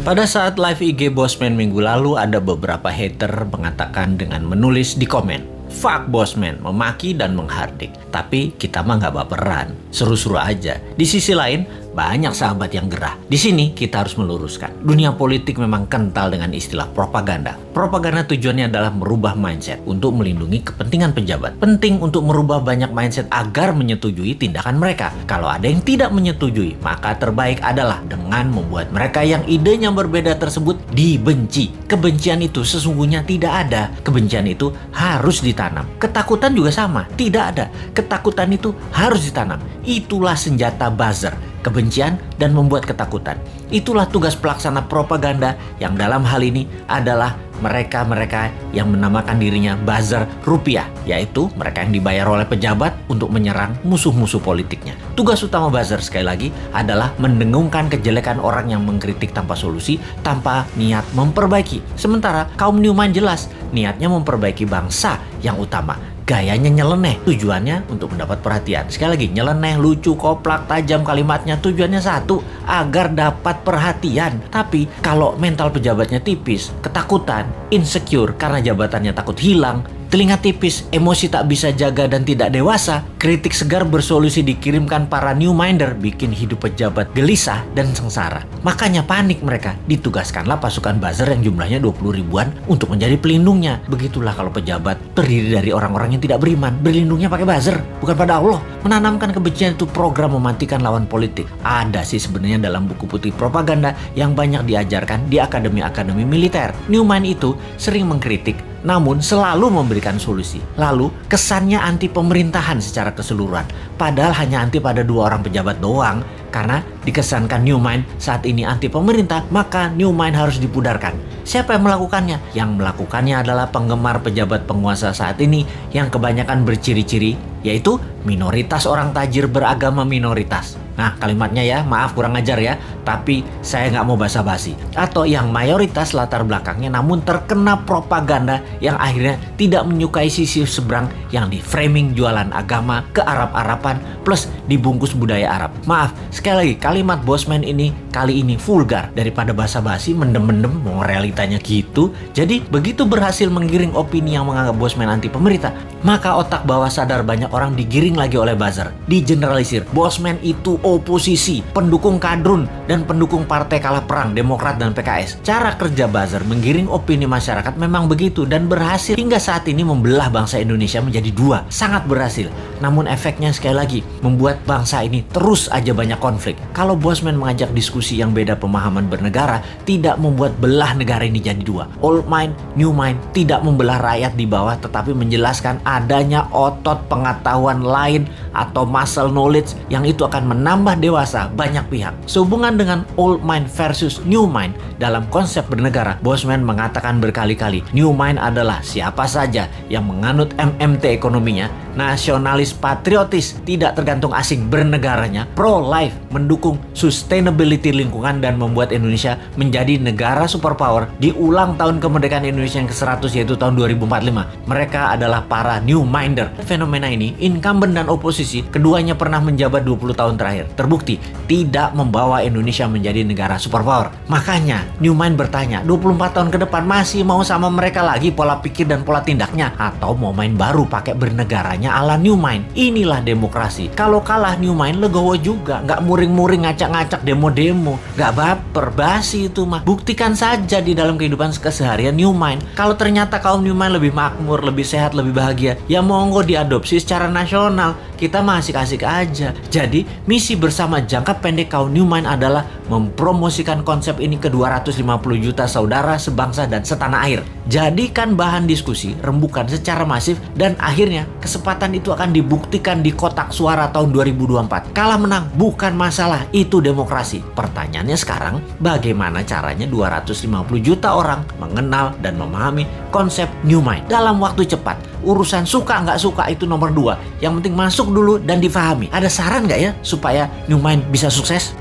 Pada saat live IG Bosman minggu lalu, ada beberapa hater mengatakan dengan menulis di komen, "Fuck Bosman," memaki dan menghardik. Tapi kita mah nggak baperan, seru-seru aja. Di sisi lain, banyak sahabat yang gerah. Di sini kita harus meluruskan. Dunia politik memang kental dengan istilah propaganda. Propaganda tujuannya adalah merubah mindset untuk melindungi kepentingan pejabat. Penting untuk merubah banyak mindset agar menyetujui tindakan mereka. Kalau ada yang tidak menyetujui, maka terbaik adalah dengan membuat mereka yang idenya berbeda tersebut dibenci. Kebencian itu sesungguhnya tidak ada. Kebencian itu harus ditanam. Ketakutan juga sama, tidak ada. Ketakutan itu harus ditanam. Itulah senjata buzzer. Kebencian dan membuat ketakutan. Itulah tugas pelaksana propaganda yang dalam hal ini adalah mereka-mereka yang menamakan dirinya buzzer rupiah, yaitu mereka yang dibayar oleh pejabat untuk menyerang musuh-musuh politiknya. Tugas utama buzzer sekali lagi adalah mendengungkan kejelekan orang yang mengkritik tanpa solusi, tanpa niat memperbaiki. Sementara kaum Newmind jelas niatnya memperbaiki bangsa yang utama. Gayanya nyeleneh, tujuannya untuk mendapat perhatian. Sekali lagi, nyeleneh, lucu, koplak, tajam kalimatnya, tujuannya satu, agar dapat perhatian. Tapi kalau mental pejabatnya tipis, ketakutan, insecure karena jabatannya takut hilang, telinga tipis, emosi tak bisa jaga dan tidak dewasa, kritik segar bersolusi dikirimkan para Newminder, bikin hidup pejabat gelisah dan sengsara. Makanya panik mereka, ditugaskanlah pasukan buzzer yang jumlahnya 20 ribuan untuk menjadi pelindungnya. Begitulah kalau pejabat terdiri dari orang-orang yang tidak beriman, berlindungnya pakai buzzer, bukan pada Allah. Menanamkan kebencian itu program mematikan lawan politik. Ada sih sebenarnya dalam buku putih propaganda yang banyak diajarkan di akademi-akademi militer. Newmind itu sering mengkritik, namun selalu memberikan solusi. Lalu kesannya anti pemerintahan secara keseluruhan. Padahal hanya anti pada 2 orang pejabat doang. Karena dikesankan Newmind saat ini anti pemerintah, maka Newmind harus dipudarkan. Siapa yang melakukannya? Yang melakukannya adalah penggemar pejabat penguasa saat ini yang kebanyakan berciri-ciri, yaitu minoritas orang tajir beragama minoritas. Nah, kalimatnya ya, maaf kurang ajar ya, tapi saya nggak mau basa-basi. Atau yang mayoritas latar belakangnya namun terkena propaganda yang akhirnya tidak menyukai sisi seberang yang di framing jualan agama ke Arab-Araban plus dibungkus budaya Arab. Maaf, sekali lagi kalimat Bosman ini kali ini vulgar. Daripada basa-basi mendem-mendem mau realitanya gitu. Jadi begitu berhasil menggiring opini yang menganggap Bosman anti pemerintah, maka otak bawah sadar banyak orang digiring lagi oleh buzzer. Digeneralisir, Bosman itu oposisi, pendukung kadrun, dan pendukung partai kalah perang, Demokrat dan PKS. Cara kerja buzzer menggiring opini masyarakat memang begitu dan berhasil hingga saat ini membelah bangsa Indonesia menjadi 2. Sangat berhasil. Namun efeknya sekali lagi membuat bangsa ini terus aja banyak konflik. Kalau Bosman mengajak diskusi yang beda pemahaman bernegara, tidak membuat belah negara ini jadi 2. Old mind, new mind, tidak membelah rakyat di bawah tetapi menjelaskan adanya otot pengetahuan lain atau muscle knowledge yang itu akan menambah dewasa banyak pihak. Sehubungan dengan old mind versus new mind dalam konsep bernegara, Bosman mengatakan berkali-kali, new mind adalah siapa saja yang menganut MMT ekonominya, nasionalis patriotis, tidak tergantung asing bernegaranya, pro-life, mendukung sustainability lingkungan dan membuat Indonesia menjadi negara superpower di ulang tahun kemerdekaan Indonesia yang ke-100 yaitu tahun 2045. Mereka adalah para Newminder. Fenomena ini, incumbent dan oposisi, keduanya pernah menjabat 20 tahun terakhir. Terbukti, tidak membawa Indonesia menjadi negara superpower. Makanya, Newmind bertanya, 24 tahun ke depan masih mau sama mereka lagi pola pikir dan pola tindaknya? Atau mau main baru pakai bernegaranya ala Newmind? Inilah demokrasi. Kalau kalah Newmind, legowo juga. Nggak muring-muring, ngacak-ngacak, demo-demo. Nggak baper, basi itu mah. Buktikan saja di dalam kehidupan keseharian Newmind. Kalau ternyata kaum Newmind lebih makmur, lebih sehat, lebih bahagia, ya monggo diadopsi secara nasional. Kita mah asik-asik aja. Jadi, misi bersama jangka pendek kaum Newmind adalah mempromosikan konsep ini ke 250 juta saudara sebangsa dan setanah air. Jadikan bahan diskusi, rembukan secara masif, dan akhirnya kesempatan itu akan dibuktikan di kotak suara tahun 2024. Kalah menang bukan masalah, itu demokrasi. Pertanyaannya sekarang, bagaimana caranya 250 juta orang mengenal dan memahami konsep Newmind dalam waktu cepat? Urusan suka nggak suka itu nomor 2. Yang penting masuk dulu dan difahami. Ada saran nggak ya supaya Newmind bisa sukses?